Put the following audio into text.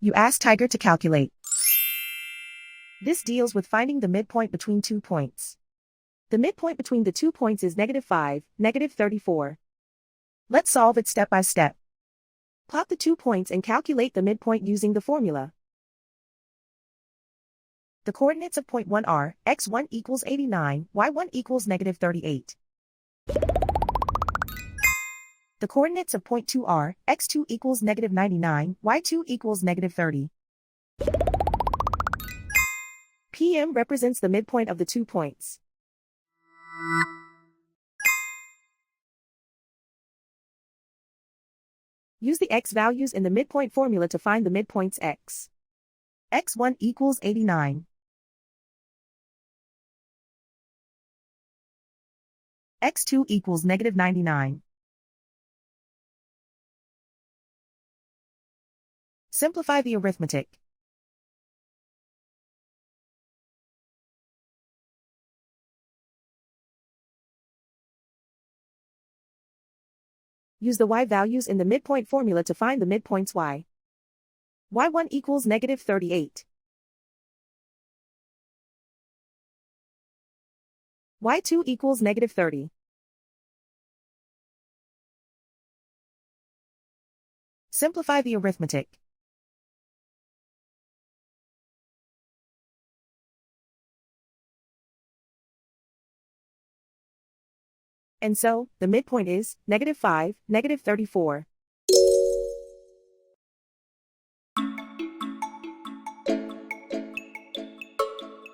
You ask Tiger to calculate. This deals with finding the midpoint between 2 points. The midpoint between the 2 points is -5, -34. Let's solve it step by step. Plot the 2 points and calculate the midpoint using the formula. The coordinates of point 1 are, x1 equals 89, y1 equals -38. The coordinates of point 2 are, x2 equals -99, y2 equals -30. PM represents the midpoint of the 2 points. Use the x values in the midpoint formula to find the midpoints x. x1 equals 89. x2 equals -99. Simplify the arithmetic. Use the y values in the midpoint formula to find the midpoints y. y1 equals -38. y2 equals -30. Simplify the arithmetic. And so, the midpoint is -5, -34.